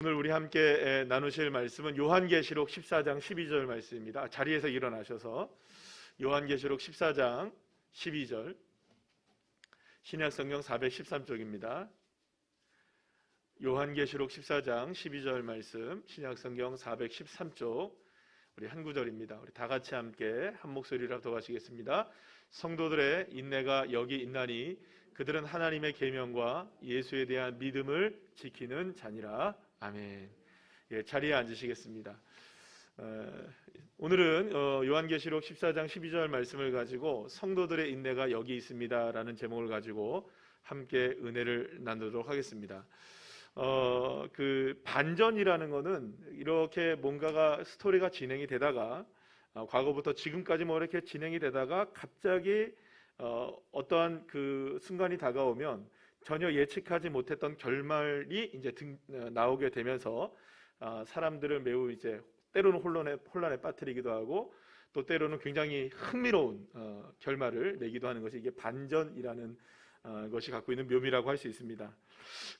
오늘 우리 함께 나누실 말씀은 요한계시록 14장 12절 말씀입니다. 자리에서 일어나셔서 요한계시록 14장 12절, 신약성경 413쪽입니다. 요한계시록 14장 12절 말씀, 신약성경 413쪽, 우리 한 구절입니다. 우리 다 같이 함께 한 목소리로 합독하시겠습니다. 성도들의 인내가 여기 있나니 그들은 하나님의 계명과 예수에 대한 믿음을 지키는 자니라. 아멘. 자리에 앉으시겠습니다. 오늘은 요한계시록 14장 12절 말씀을 가지고 성도들의 인내가 여기 있습니다 라는 제목을 가지고 함께 은혜를 나누도록 하겠습니다. 그 반전이라는 것은 이렇게 뭔가가 스토리가 진행이 되다가 과거부터 지금까지 뭐 이렇게 진행이 되다가 갑자기 어떠한 그 순간이 다가오면 전혀 예측하지 못했던 결말이 이제 나오게 되면서 사람들을 매우 이제 때로는 혼란에 빠뜨리기도 하고 또 때로는 굉장히 흥미로운 결말을 내기도 하는 것이 이게 반전이라는 것이 갖고 있는 묘미라고 할 수 있습니다.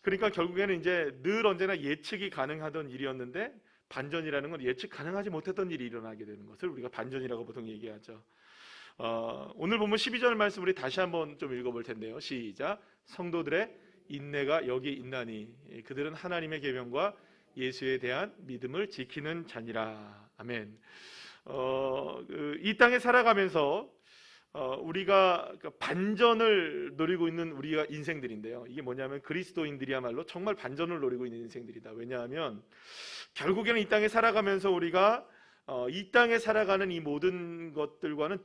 그러니까 결국에는 이제 늘 언제나 예측이 가능하던 일이었는데 반전이라는 건 예측 가능하지 못했던 일이 일어나게 되는 것을 우리가 반전이라고 보통 얘기하죠. 오늘 보면 12절 말씀 우리 다시 한번 좀 읽어볼 텐데요. 시작. 성도들의 인내가 여기 있나니 그들은 하나님의 계명과 예수에 대한 믿음을 지키는 자니라. 아멘. 이 땅에 살아가면서 우리가 반전을 노리고 있는 우리가 인생들인데요. 이게 뭐냐면 그리스도인들이야말로 정말 반전을 노리고 있는 인생들이다. 왜냐하면 결국에는 이 땅에 살아가면서 우리가 이 땅에 살아가는 이 모든 것들과는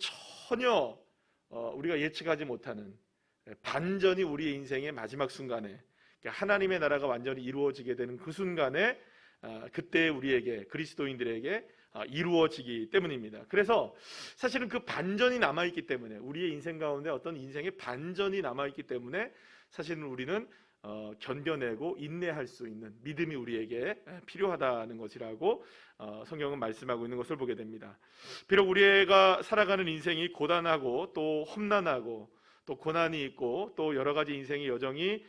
전혀 우리가 예측하지 못하는 반전이 우리의 인생의 마지막 순간에 하나님의 나라가 완전히 이루어지게 되는 그 순간에 그때 우리에게 그리스도인들에게 이루어지기 때문입니다. 그래서 사실은 그 반전이 남아있기 때문에 우리의 인생 가운데 어떤 인생의 반전이 남아있기 때문에 사실은 우리는 견뎌내고 인내할 수 있는 믿음이 우리에게 필요하다는 것이라고 성경은 말씀하고 있는 것을 보게 됩니다. 비록 우리가 살아가는 인생이 고단하고 또 험난하고 또 고난이 있고 또 여러 가지 인생의 여정이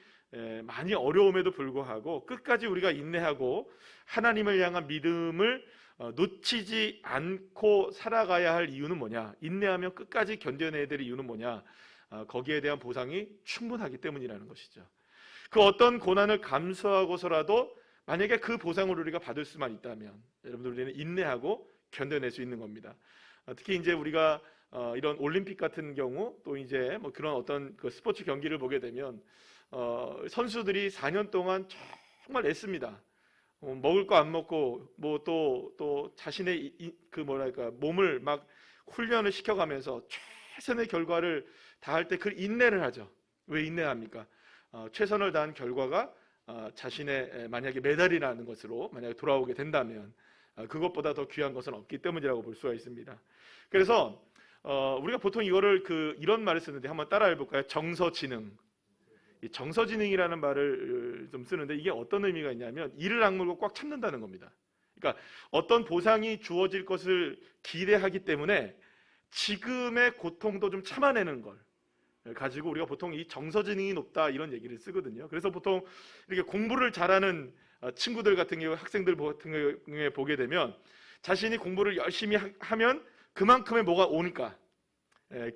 많이 어려움에도 불구하고 끝까지 우리가 인내하고 하나님을 향한 믿음을 놓치지 않고 살아가야 할 이유는 뭐냐? 인내하며 끝까지 견뎌내야 될 이유는 뭐냐? 거기에 대한 보상이 충분하기 때문이라는 것이죠. 그 어떤 고난을 감수하고서라도 만약에 그 보상을 우리가 받을 수만 있다면 여러분들 우리는 인내하고 견뎌낼 수 있는 겁니다. 특히 이제 우리가 이런 올림픽 같은 경우 또 이제 뭐 그런 어떤 그 스포츠 경기를 보게 되면 선수들이 4년 동안 정말 애씁니다. 먹을 거 안 먹고 뭐 또 자신의 그 뭐랄까 몸을 막 훈련을 시켜가면서 최선의 결과를 다할 때 그 인내를 하죠. 왜 인내합니까? 최선을 다한 결과가 자신의 만약에 메달이라는 것으로 만약에 돌아오게 된다면 그것보다 더 귀한 것은 없기 때문이라고 볼 수가 있습니다. 그래서 우리가 보통 이거를 이런 말을 쓰는데 한번 따라해 볼까요? 정서지능. 이 정서지능이라는 말을 좀 쓰는데 이게 어떤 의미가 있냐면 이를 악물고 꽉 참는다는 겁니다. 그러니까 어떤 보상이 주어질 것을 기대하기 때문에 지금의 고통도 좀 참아내는 걸 가지고 우리가 보통 이 정서지능이 높다 이런 얘기를 쓰거든요. 그래서 보통 이렇게 공부를 잘하는 친구들 같은 경우 학생들 같은 경우에 보게 되면 자신이 공부를 열심히 하면 그만큼의 뭐가 오니까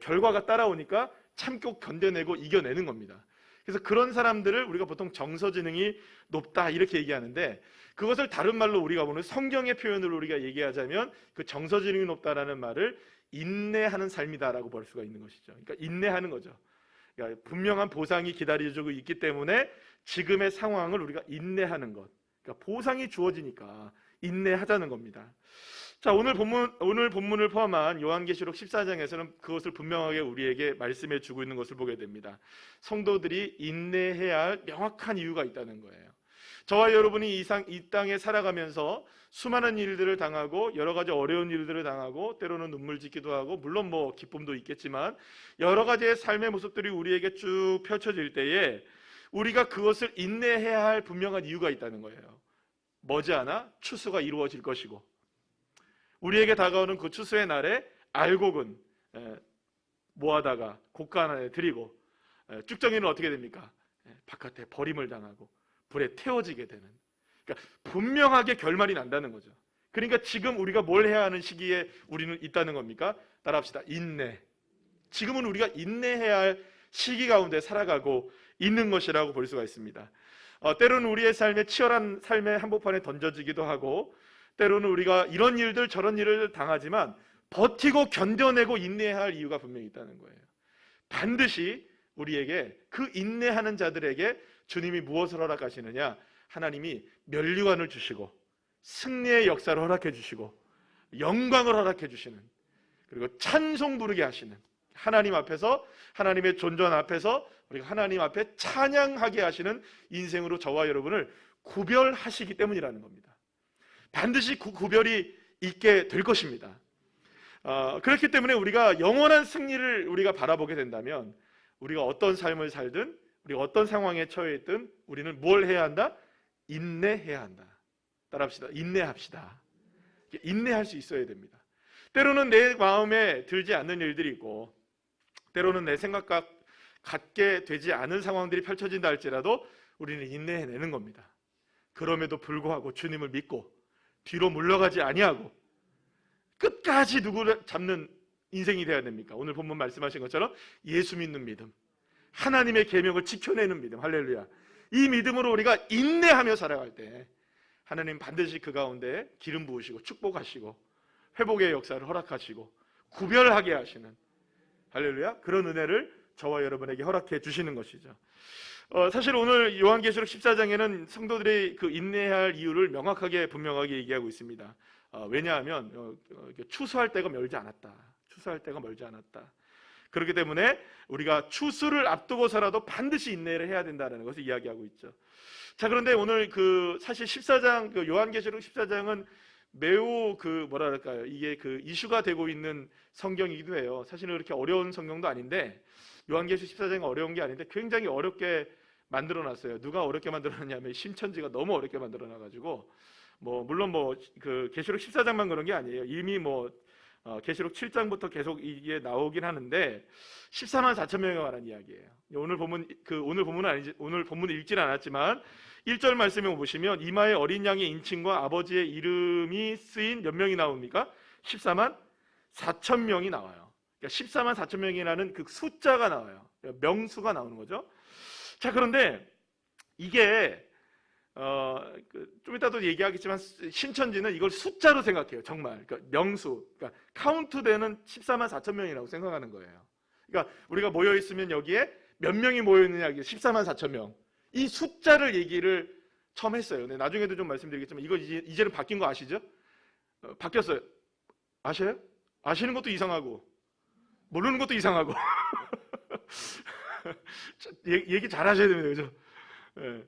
결과가 따라오니까 참고 견뎌내고 이겨내는 겁니다. 그래서 그런 사람들을 우리가 보통 정서지능이 높다 이렇게 얘기하는데 그것을 다른 말로 우리가 보는 성경의 표현으로 우리가 얘기하자면 그 정서지능이 높다라는 말을 인내하는 삶이다라고 볼 수가 있는 것이죠. 그러니까 인내하는 거죠. 그러니까 분명한 보상이 기다려주고 있기 때문에 지금의 상황을 우리가 인내하는 것. 그러니까 보상이 주어지니까 인내하자는 겁니다. 자, 오늘 본문을 포함한 요한계시록 14장에서는 그것을 분명하게 우리에게 말씀해 주고 있는 것을 보게 됩니다. 성도들이 인내해야 할 명확한 이유가 있다는 거예요. 저와 여러분이 이 땅에 살아가면서 수많은 일들을 당하고 여러 가지 어려운 일들을 당하고 때로는 눈물 짓기도 하고 물론 뭐 기쁨도 있겠지만 여러 가지의 삶의 모습들이 우리에게 쭉 펼쳐질 때에 우리가 그것을 인내해야 할 분명한 이유가 있다는 거예요. 머지않아 추수가 이루어질 것이고 우리에게 다가오는 그 추수의 날에 알곡은 모아다가 곡간에 들이고 쭉정이는 어떻게 됩니까? 바깥에 버림을 당하고 불에 태워지게 되는 그러니까 분명하게 결말이 난다는 거죠. 그러니까 지금 우리가 뭘 해야 하는 시기에 우리는 있다는 겁니까? 따라합시다. 인내. 지금은 우리가 인내해야 할 시기 가운데 살아가고 있는 것이라고 볼 수가 있습니다. 때로는 우리의 삶에 치열한 삶의 한복판에 던져지기도 하고, 때로는 우리가 이런 일들 저런 일을 당하지만 버티고 견뎌내고 인내해야 할 이유가 분명히 있다는 거예요. 반드시 우리에게, 그 인내하는 자들에게 주님이 무엇을 허락하시느냐? 하나님이 면류관을 주시고 승리의 역사를 허락해 주시고 영광을 허락해 주시는, 그리고 찬송 부르게 하시는, 하나님 앞에서, 하나님의 존전 앞에서 우리가 하나님 앞에 찬양하게 하시는 인생으로 저와 여러분을 구별하시기 때문이라는 겁니다. 반드시 구별이 있게 될 것입니다. 그렇기 때문에 우리가 영원한 승리를 우리가 바라보게 된다면, 우리가 어떤 삶을 살든, 우리가 어떤 상황에 처해 있든 우리는 뭘 해야 한다? 인내해야 한다. 따라합시다. 인내합시다. 인내할 수 있어야 됩니다. 때로는 내 마음에 들지 않는 일들이 있고, 때로는 내 생각과 같게 되지 않은 상황들이 펼쳐진다 할지라도 우리는 인내해내는 겁니다. 그럼에도 불구하고 주님을 믿고 뒤로 물러가지 아니하고 끝까지 누구를 잡는 인생이 되어야 됩니까? 오늘 본문 말씀하신 것처럼 예수 믿는 믿음, 하나님의 계명을 지켜내는 믿음, 할렐루야. 이 믿음으로 우리가 인내하며 살아갈 때 하나님 반드시 그 가운데 기름 부으시고 축복하시고 회복의 역사를 허락하시고 구별하게 하시는, 할렐루야, 그런 은혜를 저와 여러분에게 허락해 주시는 것이죠. 사실 오늘 요한계시록 14장에는 성도들이 그 인내해야 할 이유를 명확하게 분명하게 얘기하고 있습니다. 왜냐하면 추수할 때가 멀지 않았다. 추수할 때가 멀지 않았다. 그렇기 때문에 우리가 추수를 앞두고서라도 반드시 인내를 해야 된다는 것을 이야기하고 있죠. 자, 그런데 오늘 사실 14장, 요한계시록 14장은 매우 뭐랄까요, 이게 이슈가 되고 있는 성경이기도 해요. 사실은 그렇게 어려운 성경도 아닌데, 요한계시록 14장이 어려운 게 아닌데 굉장히 어렵게 만들어놨어요. 누가 어렵게 만들어놨냐면 신천지가 너무 어렵게 만들어놔가지고, 물론 계시록 14장만 그런 게 아니에요. 이미 계시록 7장부터 계속 이게 나오긴 하는데 14만 4천 명에 관한 이야기예요. 오늘 본문은 아니지, 오늘 본문을 읽지는 않았지만 1절 말씀에 보시면 이마에 어린 양의 인칭과 아버지의 이름이 쓰인 몇 명이 나옵니까? 14만 4천 명이 나와요. 그러니까 14만 4천 명이라는 그 숫자가 나와요. 명수가 나오는 거죠. 자, 그런데 이게 좀 이따도 얘기하겠지만 신천지는 이걸 숫자로 생각해요. 정말 명수, 카운트되는 14만 4천 명이라고 생각하는 거예요. 그러니까 우리가 모여 있으면 여기에 몇 명이 모여 있느냐, 14만 4천 명. 이 숫자를 얘기를 처음 했어요. 근데 나중에도 좀 말씀드리겠지만 이거 이제는 바뀐 거 아시죠? 바뀌었어요. 아셔요? 아시는 것도 이상하고 모르는 것도 이상하고 얘기 잘 하셔야 됩니다. 그죠? 네.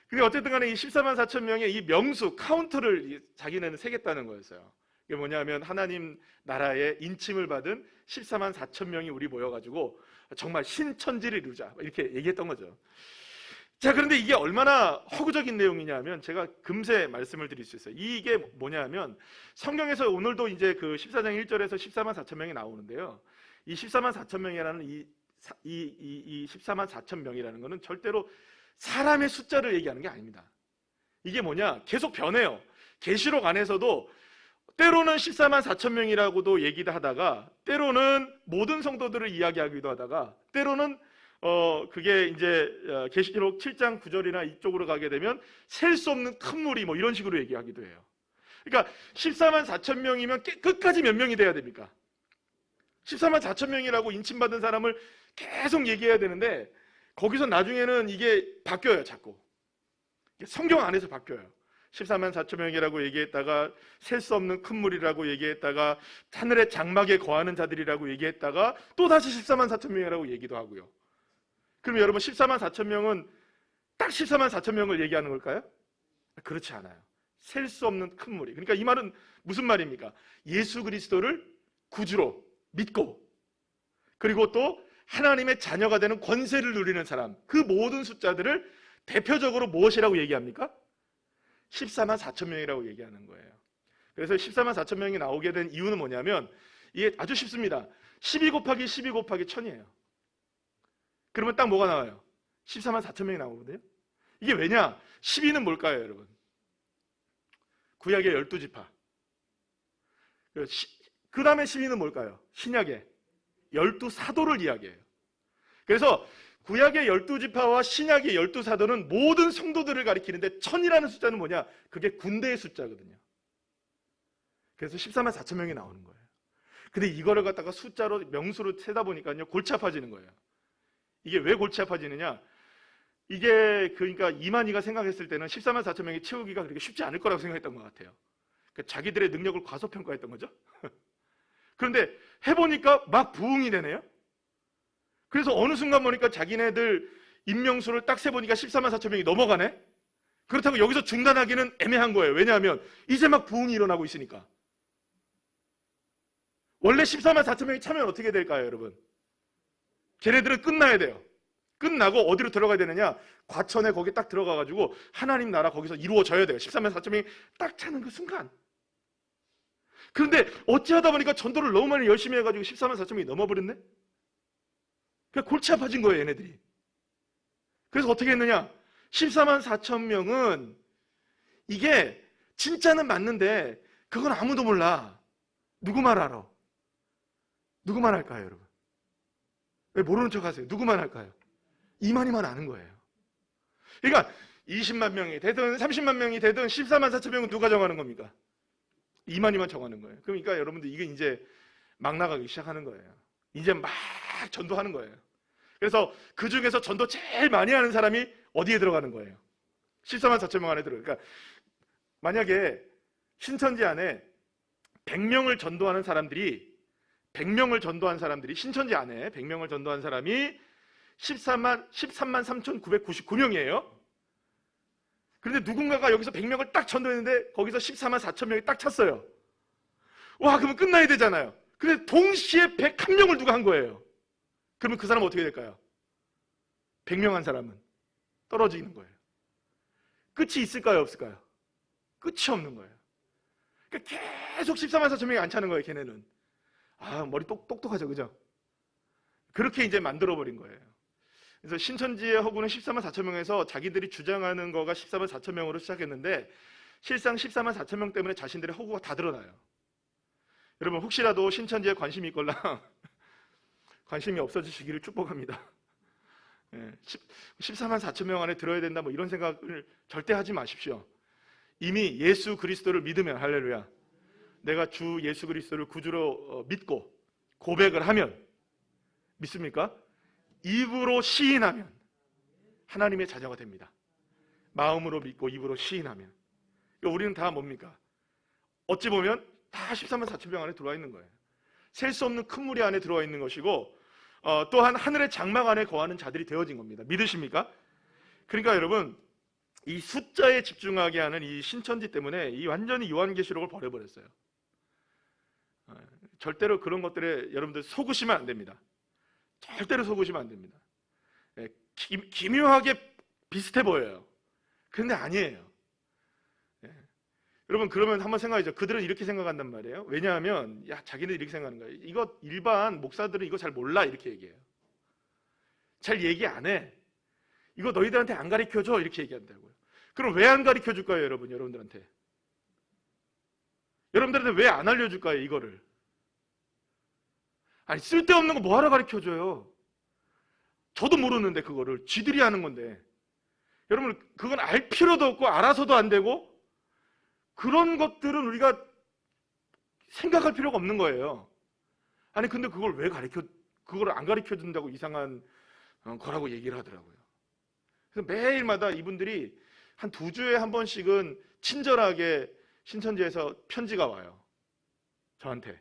근데 어쨌든 간에 이 14만 4천 명의 이 명수, 카운트를 자기네는 세겠다는 거였어요. 이게 뭐냐면 하나님 나라의 인침을 받은 14만 4천 명이 우리 모여가지고 정말 신천지를 이루자, 이렇게 얘기했던 거죠. 자, 그런데 이게 얼마나 허구적인 내용이냐면 제가 금세 말씀을 드릴 수 있어요. 이게 뭐냐면 성경에서 오늘도 이제 14장 1절에서 14만 4천 명이 나오는데요. 이 14만 4천 명이라는 이 14만 4천 명이라는 것은 절대로 사람의 숫자를 얘기하는 게 아닙니다. 이게 뭐냐? 계속 변해요. 계시록 안에서도 때로는 14만 4천 명이라고도 얘기도 하다가, 때로는 모든 성도들을 이야기하기도 하다가, 때로는 그게 이제 계시록 7장 9절이나 이쪽으로 가게 되면 셀 수 없는 큰 무리 이런 식으로 얘기하기도 해요. 그러니까 14만 4천 명이면 끝까지 몇 명이 돼야 됩니까? 14만 4천 명이라고 인침받은 사람을 계속 얘기해야 되는데 거기서 나중에는 이게 바뀌어요. 자꾸 성경 안에서 바뀌어요. 14만 4천 명이라고 얘기했다가 셀 수 없는 큰 물이라고 얘기했다가 하늘의 장막에 거하는 자들이라고 얘기했다가 또 다시 14만 4천 명이라고 얘기도 하고요. 그럼 여러분 14만 4천 명은 딱 14만 4천 명을 얘기하는 걸까요? 그렇지 않아요. 셀 수 없는 큰 무리. 그러니까 이 말은 무슨 말입니까? 예수 그리스도를 구주로 믿고, 그리고 또 하나님의 자녀가 되는 권세를 누리는 사람, 그 모든 숫자들을 대표적으로 무엇이라고 얘기합니까? 14만 4천 명이라고 얘기하는 거예요. 그래서 14만 4천 명이 나오게 된 이유는 뭐냐면 이게 아주 쉽습니다. 12 곱하기 12 곱하기 1000이에요. 그러면 딱 뭐가 나와요? 14만 4천 명이 나오거든요. 이게 왜냐? 12는 뭘까요, 여러분? 구약의 12지파. 그 다음에 12는 뭘까요? 신약의 12사도를 이야기해요. 그래서 구약의 12지파와 신약의 12사도는 모든 성도들을 가리키는데 1000이라는 숫자는 뭐냐? 그게 군대의 숫자거든요. 그래서 14만 4천 명이 나오는 거예요. 근데 이거를 갖다가 숫자로 명수로 세다 보니까요, 골치 아파지는 거예요. 이게 왜 골치 아파지느냐? 이게 그러니까 이만희가 생각했을 때는 14만 4천 명이 채우기가 그렇게 쉽지 않을 거라고 생각했던 것 같아요. 그러니까 자기들의 능력을 과소평가했던 거죠. 그런데 해보니까 막 부응이 되네요. 그래서 어느 순간 보니까 자기네들 인명수를 딱 세보니까 14만 4천 명이 넘어가네? 그렇다고 여기서 중단하기는 애매한 거예요. 왜냐하면 이제 막 부응이 일어나고 있으니까. 원래 14만 4천 명이 차면 어떻게 될까요, 여러분? 걔네들은 끝나야 돼요. 끝나고 어디로 들어가야 되느냐? 과천에 거기 딱 들어가가지고 하나님 나라 거기서 이루어져야 돼요. 14만 4천 명이 딱 차는 그 순간. 그런데 어찌하다 보니까 전도를 너무 많이 열심히 해가지고 14만 4천 명이 넘어버렸네? 그러니까 골치 아파진 거예요, 얘네들이. 그래서 어떻게 했느냐? 14만 4천 명은 이게 진짜는 맞는데 그건 아무도 몰라. 누구만 알아? 누구만 할까요, 여러분? 왜 모르는 척 하세요? 누구만 할까요? 이만희만 아는 거예요. 그러니까 20만 명이 되든 30만 명이 되든 14만 4천 명은 누가 정하는 겁니까? 이만희만 정하는 거예요. 그러니까 여러분들 이게 이제 막 나가기 시작하는 거예요. 이제 막 전도하는 거예요. 그래서 그 중에서 전도 제일 많이 하는 사람이 어디에 들어가는 거예요? 14만 4천 명 안에 들어요. 그러니까 만약에 신천지 안에 100명을 전도하는 사람들이 100명을 전도한 사람들이 신천지 안에 100명을 전도한 사람이 13만 3,999명이에요. 그런데 누군가가 여기서 100명을 딱 전도했는데 거기서 14만 4천 명이 딱 찼어요. 와, 그러면 끝나야 되잖아요. 근데 동시에 101명을 누가 한 거예요. 그러면 그 사람은 어떻게 될까요? 100명 한 사람은 떨어지는 거예요. 끝이 있을까요, 없을까요? 끝이 없는 거예요. 그러니까 계속 14만 4천 명이 안 차는 거예요, 걔네는. 아, 머리 똑똑하죠, 그죠? 그렇게 이제 만들어버린 거예요. 그래서 신천지의 허구는 14만 4천 명에서 자기들이 주장하는 거가 14만 4천 명으로 시작했는데 실상 14만 4천 명 때문에 자신들의 허구가 다 드러나요. 여러분 혹시라도 신천지에 관심이 있걸랑 관심이 없어지시기를 축복합니다. 14만 4천 명 안에 들어야 된다 뭐 이런 생각을 절대 하지 마십시오. 이미 예수 그리스도를 믿으면, 할렐루야, 내가 주 예수 그리스도를 구주로 믿고 고백을 하면, 믿습니까? 입으로 시인하면 하나님의 자녀가 됩니다. 마음으로 믿고 입으로 시인하면. 우리는 다 뭡니까? 어찌 보면 다 14만 4천 명 안에 들어와 있는 거예요. 셀 수 없는 큰 무리 안에 들어와 있는 것이고 또한 하늘의 장막 안에 거하는 자들이 되어진 겁니다. 믿으십니까? 그러니까 여러분, 이 숫자에 집중하게 하는 이 신천지 때문에 이 완전히 요한계시록을 버려버렸어요. 절대로 그런 것들에 여러분들 속으시면 안 됩니다. 절대로 속으시면 안 됩니다. 기묘하게 비슷해 보여요. 그런데 아니에요. 여러분 그러면 한번 생각하죠. 그들은 이렇게 생각한단 말이에요. 왜냐하면 자기들 이렇게 생각하는 거예요. 이거 일반 목사들은 이거 잘 몰라 이렇게 얘기해요. 잘 얘기 안 해. 이거 너희들한테 안 가르쳐줘 이렇게 얘기한다고요. 그럼 왜 안 가르쳐줄까요, 여러분? 여러분들한테 왜 안 알려줄까요, 이거를? 아니 쓸데없는 거 뭐하러 가르쳐줘요? 저도 모르는데 그거를 쥐들이 하는 건데. 여러분 그건 알 필요도 없고 알아서도 안 되고 그런 것들은 우리가 생각할 필요가 없는 거예요. 아니 근데 그걸 안 가르쳐 준다고 이상한 거라고 얘기를 하더라고요. 그래서 매일마다 이분들이 한 2주에 한 번씩은 친절하게 신천지에서 편지가 와요. 저한테.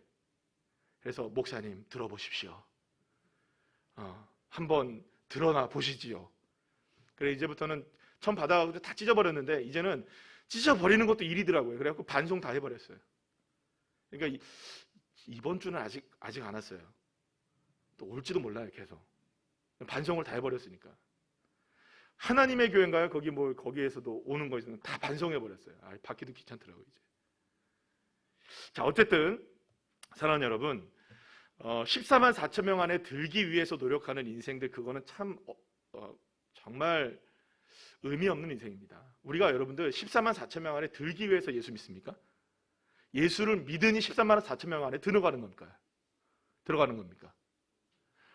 그래서 목사님 들어보십시오. 한번 드러나 보시지요. 그래 이제부터는 처음 받아가지고 다 찢어버렸는데 이제는 찢어버리는 것도 일이더라고요. 그래갖고 반송 다 해버렸어요. 그러니까 이번 주는 아직 안 왔어요. 또 올지도 몰라요. 계속 반송을 다 해버렸으니까. 하나님의 교회인가요? 거기에서도 오는 거 있으면 다 반송해버렸어요. 받기도 귀찮더라고요. 이제. 자, 어쨌든 사랑하는 여러분, 14만 4천 명 안에 들기 위해서 노력하는 인생들, 그거는 참 정말 의미 없는 인생입니다. 우리가 여러분들 14만 4천 명 안에 들기 위해서 예수 믿습니까? 예수를 믿으니 14만 4천 명 안에 들어가는 겁니까? 들어가는 겁니까?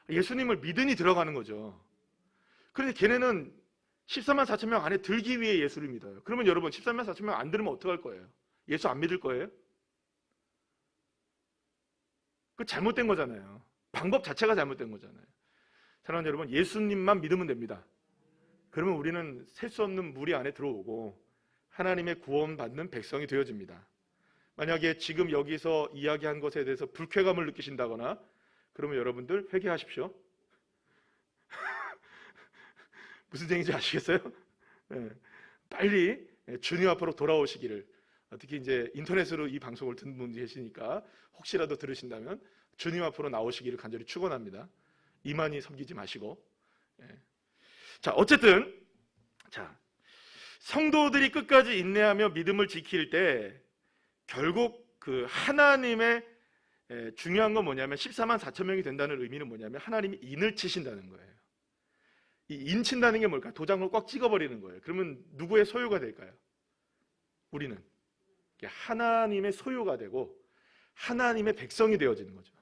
예수님을 믿으니 들어가는 거죠. 그런데 걔네는 14만 4천 명 안에 들기 위해 예수를 믿어요. 그러면 여러분 14만 4천 명 안 들으면 어떡할 거예요? 예수 안 믿을 거예요? 그 잘못된 거잖아요. 방법 자체가 잘못된 거잖아요. 사랑하는 여러분, 예수님만 믿으면 됩니다. 그러면 우리는 셀 수 없는 무리 안에 들어오고 하나님의 구원받는 백성이 되어집니다. 만약에 지금 여기서 이야기한 것에 대해서 불쾌감을 느끼신다거나 그러면 여러분들 회개하십시오. 무슨 얘기인지 아시겠어요? 네. 빨리 주님 앞으로 돌아오시기를, 특히 이제 인터넷으로 이 방송을 듣는 분들이 계시니까 혹시라도 들으신다면 주님 앞으로 나오시기를 간절히 축원합니다. 이만희 섬기지 마시고. 자, 어쨌든 성도들이 끝까지 인내하며 믿음을 지킬 때 결국 그 하나님의 중요한 건 뭐냐면 14만 4천 명이 된다는 의미는 뭐냐면 하나님이 인을 치신다는 거예요. 이 인 친다는 게 뭘까요? 도장을 꽉 찍어버리는 거예요. 그러면 누구의 소유가 될까요? 우리는 하나님의 소유가 되고 하나님의 백성이 되어지는 거죠.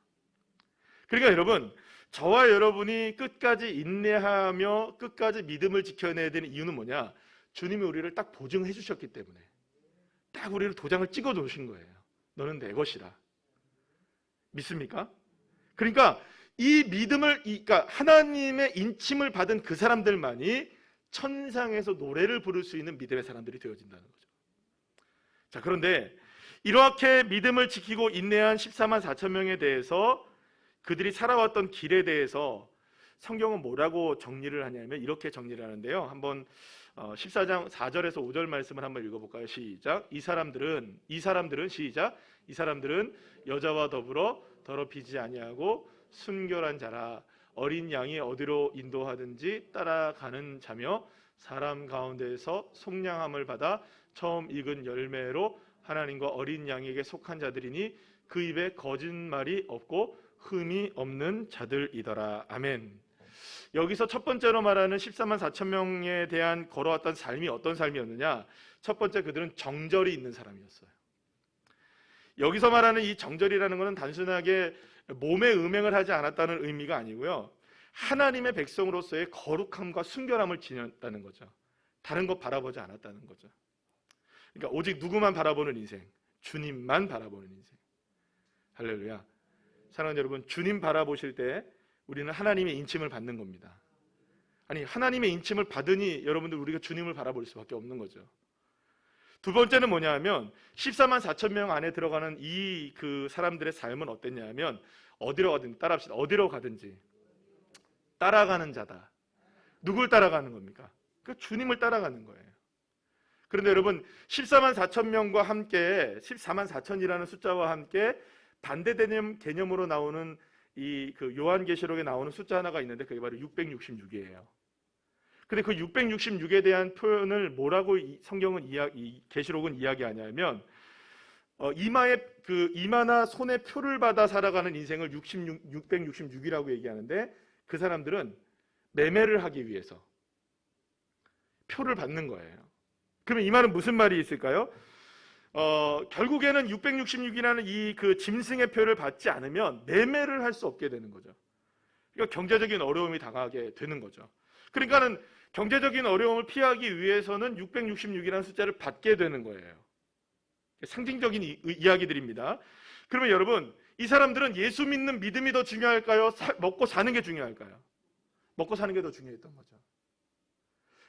그러니까 여러분, 저와 여러분이 끝까지 인내하며 끝까지 믿음을 지켜내야 되는 이유는 뭐냐? 주님이 우리를 딱 보증해 주셨기 때문에 딱 우리를 도장을 찍어 놓으신 거예요. 너는 내 것이라. 믿습니까? 그러니까 이 믿음을, 그러니까 하나님의 인침을 받은 그 사람들만이 천상에서 노래를 부를 수 있는 믿음의 사람들이 되어진다는 거죠. 자, 그런데 이렇게 믿음을 지키고 인내한 14만 4천 명에 대해서 그들이 살아왔던 길에 대해서 성경은 뭐라고 정리를 하냐면 이렇게 정리를 하는데요. 한번 14장 4절에서 5절 말씀을 한번 읽어볼까요? 시작. 이 사람들은 시작. 이 사람들은 여자와 더불어 더럽히지 아니하고 순결한 자라. 어린 양이 어디로 인도하든지 따라가는 자며 사람 가운데에서 속량함을 받아 처음 익은 열매로 하나님과 어린 양에게 속한 자들이니 그 입에 거짓말이 없고 흠이 없는 자들이더라. 아멘. 여기서 첫 번째로 말하는 14만 4천 명에 대한 걸어왔던 삶이 어떤 삶이었느냐? 첫 번째, 그들은 정절이 있는 사람이었어요. 여기서 말하는 이 정절이라는 것은 단순하게 몸에 음행을 하지 않았다는 의미가 아니고요, 하나님의 백성으로서의 거룩함과 순결함을 지녔다는 거죠. 다른 것 바라보지 않았다는 거죠. 그러니까 오직 누구만 바라보는 인생, 주님만 바라보는 인생. 할렐루야. 사랑하는 여러분, 주님 바라보실 때 우리는 하나님의 인침을 받는 겁니다. 아니, 하나님의 인침을 받으니 여러분들 우리가 주님을 바라볼 수밖에 없는 거죠. 두 번째는 뭐냐 하면 14만 4천 명 안에 들어가는 이 그 사람들의 삶은 어땠냐 하면 어디로 가든지, 따라합시다. 어디로 가든지 따라가는 자다. 누굴 따라가는 겁니까? 그 주님을 따라가는 거예요. 그런데 여러분, 14만 4천 명과 함께 14만 4천이라는 숫자와 함께 반대되는 개념으로 나오는 이 그 요한계시록에 나오는 숫자 하나가 있는데 그게 바로 666이에요. 근데 그 666에 대한 표현을 뭐라고 성경은 계시록은 이야기하냐면 이마나 손에 표를 받아 살아가는 인생을 666이라고 얘기하는데 그 사람들은 매매를 하기 위해서 표를 받는 거예요. 그러면 이 말은 무슨 말이 있을까요? 결국에는 666이라는 이 그 짐승의 표를 받지 않으면 매매를 할 수 없게 되는 거죠. 그러니까 경제적인 어려움이 당하게 되는 거죠. 그러니까는 경제적인 어려움을 피하기 위해서는 666이라는 숫자를 받게 되는 거예요. 상징적인 이야기들입니다. 그러면 여러분, 이 사람들은 예수 믿는 믿음이 더 중요할까요? 먹고 사는 게 중요할까요? 먹고 사는 게 더 중요했던 거죠.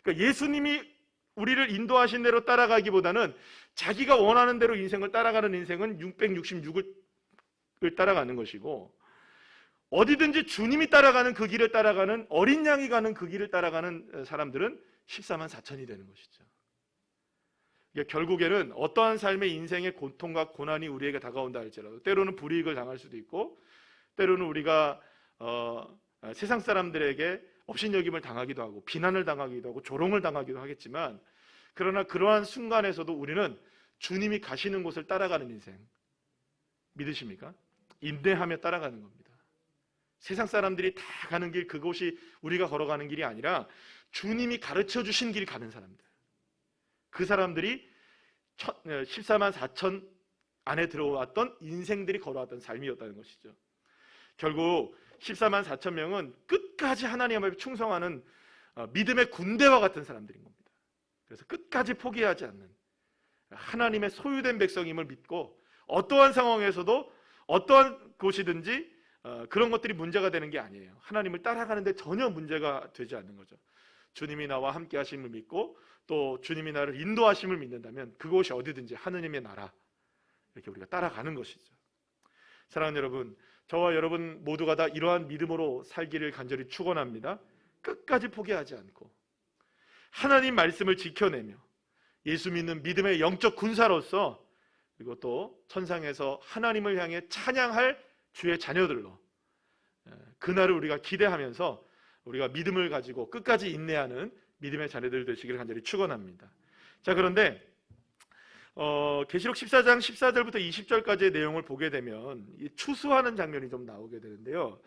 그러니까 예수님이 우리를 인도하신 대로 따라가기보다는 자기가 원하는 대로 인생을 따라가는 인생은 666을 따라가는 것이고, 어디든지 주님이 따라가는 그 길을 따라가는, 어린 양이 가는 그 길을 따라가는 사람들은 14만 4천이 되는 것이죠. 그러니까 결국에는 어떠한 삶의 인생의 고통과 고난이 우리에게 다가온다 할지라도 때로는 불이익을 당할 수도 있고, 때로는 우리가 세상 사람들에게 업신여김을 당하기도 하고 비난을 당하기도 하고 조롱을 당하기도 하겠지만, 그러나 그러한 순간에서도 우리는 주님이 가시는 곳을 따라가는 인생, 믿으십니까? 인내하며 따라가는 겁니다. 세상 사람들이 다 가는 길, 그곳이 우리가 걸어가는 길이 아니라 주님이 가르쳐 주신 길 가는 사람들, 그 사람들이 14만 4천 안에 들어왔던 인생들이 걸어왔던 삶이었다는 것이죠. 결국 14만 4천 명은 끝까지 하나님 앞에 충성하는 믿음의 군대와 같은 사람들인 겁니다. 그래서 끝까지 포기하지 않는 하나님의 소유된 백성임을 믿고 어떠한 상황에서도 어떠한 곳이든지 그런 것들이 문제가 되는 게 아니에요. 하나님을 따라가는데 전혀 문제가 되지 않는 거죠. 주님이 나와 함께 하심을 믿고 또 주님이 나를 인도하심을 믿는다면 그곳이 어디든지 하느님의 나라, 이렇게 우리가 따라가는 것이죠. 사랑하는 여러분, 저와 여러분 모두가 다 이러한 믿음으로 살기를 간절히 축원합니다. 끝까지 포기하지 않고 하나님 말씀을 지켜내며 예수 믿는 믿음의 영적 군사로서, 그리고 또 천상에서 하나님을 향해 찬양할 주의 자녀들로 그날을 우리가 기대하면서 우리가 믿음을 가지고 끝까지 인내하는 믿음의 자녀들 되시기를 간절히 축원합니다. 자, 그런데 계시록 14장 14절부터 20절까지의 내용을 보게 되면 추수하는 장면이 좀 나오게 되는데요.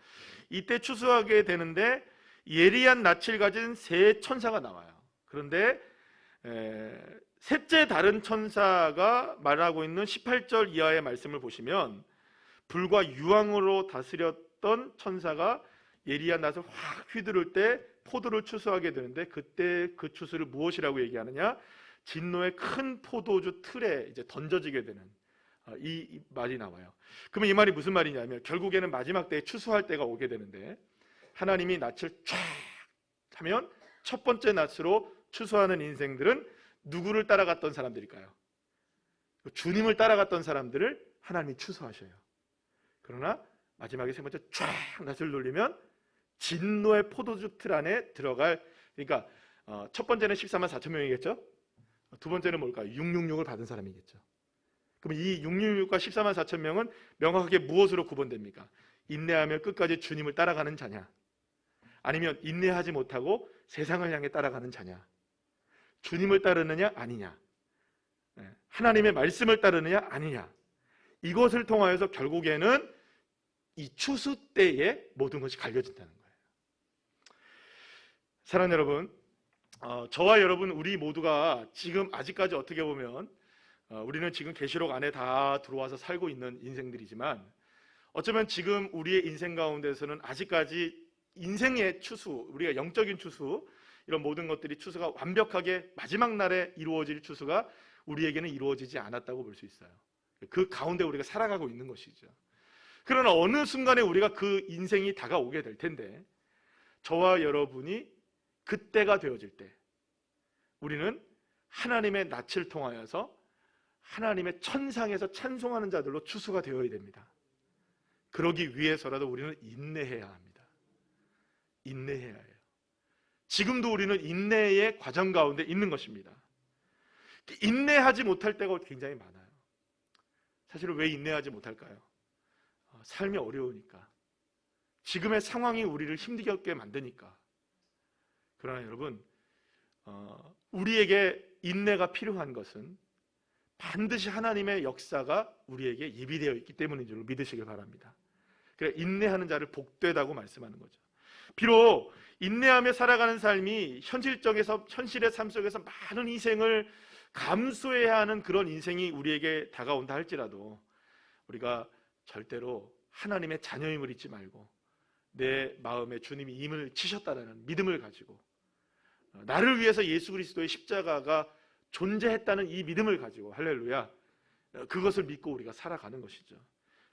이때 추수하게 되는데 예리한 낯을 가진 세 천사가 나와요. 그런데 셋째 다른 천사가 말하고 있는 18절 이하의 말씀을 보시면 불과 유황으로 다스렸던 천사가 예리한 낯을 확 휘두를 때 포도를 추수하게 되는데, 그때 그 추수를 무엇이라고 얘기하느냐? 진노의 큰 포도주 틀에 이제 던져지게 되는 이 말이 나와요. 그러면 이 말이 무슨 말이냐면 결국에는 마지막 때에 추수할 때가 오게 되는데, 하나님이 낯을 쫙 하면 첫 번째 낯으로 추수하는 인생들은 누구를 따라갔던 사람들일까요? 주님을 따라갔던 사람들을 하나님이 추수하셔요. 그러나 마지막에 세 번째 쫙 낯을 돌리면 진노의 포도주 틀 안에 들어갈, 그러니까 첫 번째는 14만 4천 명이겠죠? 두 번째는 뭘까요? 666을 받은 사람이겠죠. 그럼 이 666과 14만 4천 명은 명확하게 무엇으로 구분됩니까? 인내하며 끝까지 주님을 따라가는 자냐, 아니면 인내하지 못하고 세상을 향해 따라가는 자냐, 주님을 따르느냐 아니냐, 하나님의 말씀을 따르느냐 아니냐, 이것을 통하여서 결국에는 이 추수 때에 모든 것이 갈려진다는 거예요. 사랑하는 여러분, 저와 여러분 우리 모두가 지금 아직까지 어떻게 보면 우리는 지금 계시록 안에 다 들어와서 살고 있는 인생들이지만, 어쩌면 지금 우리의 인생 가운데서는 아직까지 인생의 추수, 우리가 영적인 추수, 이런 모든 것들이 추수가 완벽하게 마지막 날에 이루어질 추수가 우리에게는 이루어지지 않았다고 볼 수 있어요. 그 가운데 우리가 살아가고 있는 것이죠. 그러나 어느 순간에 우리가 그 인생이 다가오게 될 텐데, 저와 여러분이 그때가 되어질 때 우리는 하나님의 낯을 통하여서 하나님의 천상에서 찬송하는 자들로 추수가 되어야 됩니다. 그러기 위해서라도 우리는 인내해야 합니다. 인내해야 해요. 지금도 우리는 인내의 과정 가운데 있는 것입니다. 인내하지 못할 때가 굉장히 많아요. 사실은 왜 인내하지 못할까요? 삶이 어려우니까, 지금의 상황이 우리를 힘들게 만드니까. 그러나 여러분, 우리에게 인내가 필요한 것은 반드시 하나님의 역사가 우리에게 예비되어 있기 때문인 줄 믿으시길 바랍니다. 그래, 인내하는 자를 복되다고 말씀하는 거죠. 비록 인내하며 살아가는 삶이 현실의 삶 속에서 많은 희생을 감수해야 하는 그런 인생이 우리에게 다가온다 할지라도, 우리가 절대로 하나님의 자녀임을 잊지 말고 내 마음에 주님이 임을 치셨다는 믿음을 가지고, 나를 위해서 예수 그리스도의 십자가가 존재했다는 이 믿음을 가지고, 할렐루야, 그것을 믿고 우리가 살아가는 것이죠.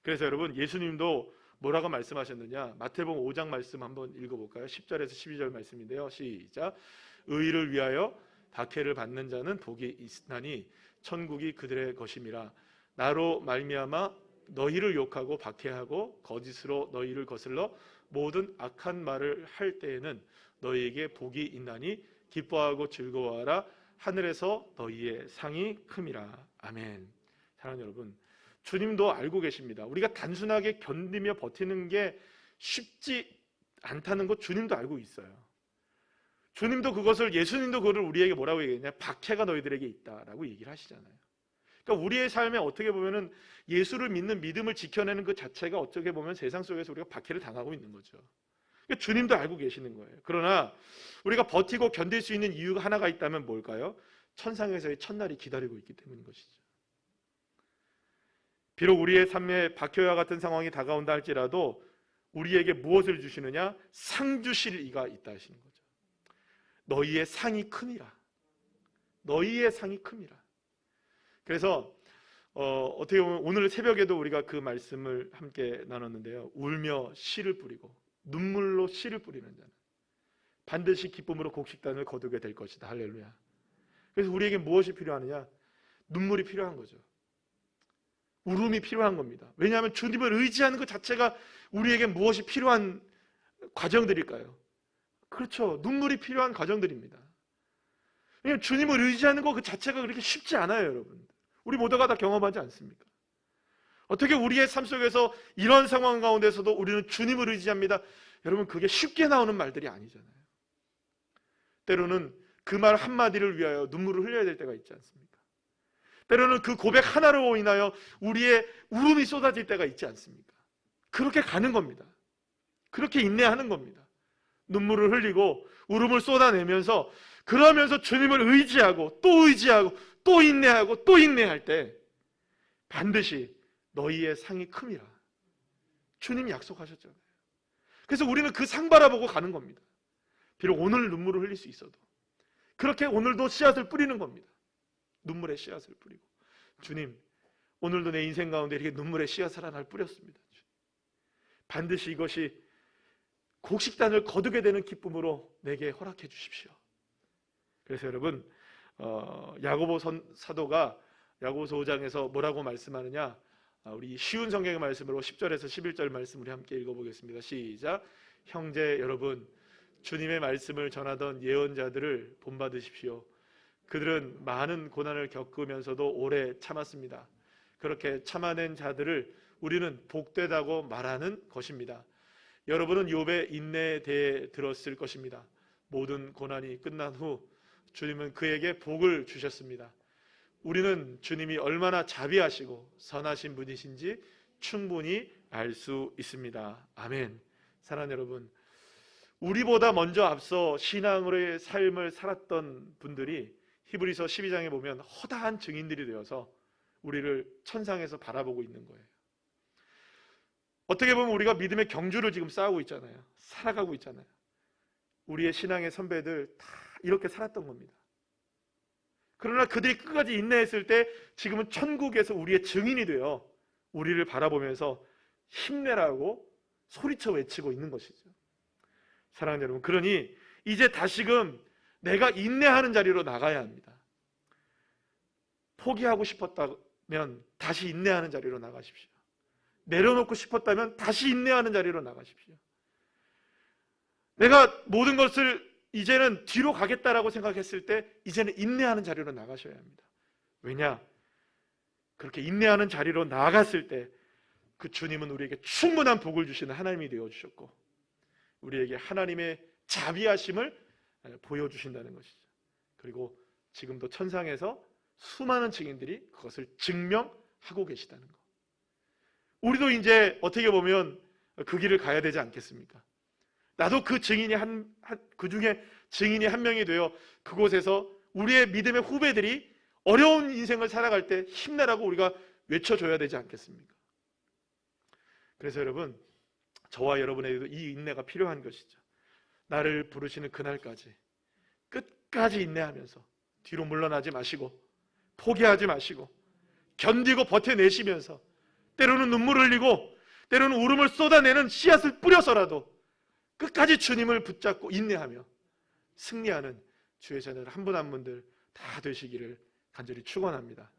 그래서 여러분, 예수님도 뭐라고 말씀하셨느냐? 마태복음 5장 말씀 한번 읽어볼까요? 10절에서 12절 말씀인데요. 시작. 의를 위하여 박해를 받는 자는 복이 있나니 천국이 그들의 것임이라. 나로 말미암아 너희를 욕하고 박해하고 거짓으로 너희를 거슬러 모든 악한 말을 할 때에는 너희에게 복이 있나니 기뻐하고 즐거워하라. 하늘에서 너희의 상이 큼이라. 아멘. 사랑하는 여러분, 주님도 알고 계십니다. 우리가 단순하게 견디며 버티는 게 쉽지 않다는 것 주님도 알고 있어요. 주님도 그것을, 예수님도 그거를 우리에게 뭐라고 얘기했냐? 박해가 너희들에게 있다라고 얘기를 하시잖아요. 그러니까 우리의 삶에 어떻게 보면은 예수를 믿는 믿음을 지켜내는 그 자체가 어떻게 보면 세상 속에서 우리가 박해를 당하고 있는 거죠. 주님도 알고 계시는 거예요. 그러나 우리가 버티고 견딜 수 있는 이유가 하나가 있다면 뭘까요? 천상에서의 첫날이 기다리고 있기 때문인 것이죠. 비록 우리의 삶에 박효와 같은 상황이 다가온다 할지라도 우리에게 무엇을 주시느냐? 상 주실 이가 있다 하시는 거죠. 너희의 상이 큼이라. 너희의 상이 큼이라. 그래서 어떻게 보면 오늘 새벽에도 우리가 그 말씀을 함께 나눴는데요. 울며 씨를 뿌리고 눈물로 씨를 뿌리는 자는 반드시 기쁨으로 곡식단을 거두게 될 것이다. 할렐루야. 그래서 우리에게 무엇이 필요하느냐? 눈물이 필요한 거죠. 울음이 필요한 겁니다. 왜냐하면 주님을 의지하는 것 자체가 우리에게 무엇이 필요한 과정들일까요? 그렇죠. 눈물이 필요한 과정들입니다. 왜냐하면 주님을 의지하는 것 그 자체가 그렇게 쉽지 않아요, 여러분. 우리 모두가 다 경험하지 않습니까? 어떻게 우리의 삶 속에서 이런 상황 가운데서도 우리는 주님을 의지합니다. 여러분, 그게 쉽게 나오는 말들이 아니잖아요. 때로는 그 말 한마디를 위하여 눈물을 흘려야 될 때가 있지 않습니까? 때로는 그 고백 하나로 인하여 우리의 울음이 쏟아질 때가 있지 않습니까? 그렇게 가는 겁니다. 그렇게 인내하는 겁니다. 눈물을 흘리고 울음을 쏟아내면서 그러면서 주님을 의지하고 또 인내하고 또 인내할 때 반드시 너희의 상이 큼이라. 주님이 약속하셨잖아요. 그래서 우리는 그 상 바라보고 가는 겁니다. 비록 오늘 눈물을 흘릴 수 있어도 그렇게 오늘도 씨앗을 뿌리는 겁니다. 눈물의 씨앗을 뿌리고 주님, 오늘도 내 인생 가운데 이렇게 눈물의 씨앗을 하나를 뿌렸습니다. 반드시 이것이 곡식단을 거두게 되는 기쁨으로 내게 허락해 주십시오. 그래서 여러분, 야고보 사도가 야고보서 5장에서 뭐라고 말씀하느냐? 우리 쉬운 성경의 말씀으로 10절에서 11절 말씀 우리 함께 읽어보겠습니다. 시작. 형제 여러분, 주님의 말씀을 전하던 예언자들을 본받으십시오. 그들은 많은 고난을 겪으면서도 오래 참았습니다. 그렇게 참아낸 자들을 우리는 복되다고 말하는 것입니다. 여러분은 욥의 인내에 대해 들었을 것입니다. 모든 고난이 끝난 후 주님은 그에게 복을 주셨습니다. 우리는 주님이 얼마나 자비하시고 선하신 분이신지 충분히 알 수 있습니다. 아멘. 사랑하는 여러분, 우리보다 먼저 앞서 신앙으로의 삶을 살았던 분들이 히브리서 12장에 보면 허다한 증인들이 되어서 우리를 천상에서 바라보고 있는 거예요. 어떻게 보면 우리가 믿음의 경주를 지금 쌓고 있잖아요. 살아가고 있잖아요. 우리의 신앙의 선배들 다 이렇게 살았던 겁니다. 그러나 그들이 끝까지 인내했을 때 지금은 천국에서 우리의 증인이 되어 우리를 바라보면서 힘내라고 소리쳐 외치고 있는 것이죠. 사랑하는 여러분, 그러니 이제 다시금 내가 인내하는 자리로 나가야 합니다. 포기하고 싶었다면 다시 인내하는 자리로 나가십시오. 내려놓고 싶었다면 다시 인내하는 자리로 나가십시오. 내가 모든 것을 이제는 뒤로 가겠다라고 생각했을 때 이제는 인내하는 자리로 나가셔야 합니다. 왜냐? 그렇게 인내하는 자리로 나아갔을 때 그 주님은 우리에게 충분한 복을 주시는 하나님이 되어주셨고 우리에게 하나님의 자비하심을 보여주신다는 것이죠. 그리고 지금도 천상에서 수많은 증인들이 그것을 증명하고 계시다는 것. 우리도 이제 어떻게 보면 그 길을 가야 되지 않겠습니까? 나도 그 증인이 그 중에 증인이 한 명이 되어 그곳에서 우리의 믿음의 후배들이 어려운 인생을 살아갈 때 힘내라고 우리가 외쳐줘야 되지 않겠습니까? 그래서 여러분, 저와 여러분에게도 이 인내가 필요한 것이죠. 나를 부르시는 그날까지 끝까지 인내하면서 뒤로 물러나지 마시고 포기하지 마시고 견디고 버텨내시면서 때로는 눈물을 흘리고 때로는 울음을 쏟아내는 씨앗을 뿌려서라도 끝까지 주님을 붙잡고 인내하며 승리하는 주의 자녀들 한 분 한 분들 다 되시기를 간절히 축원합니다.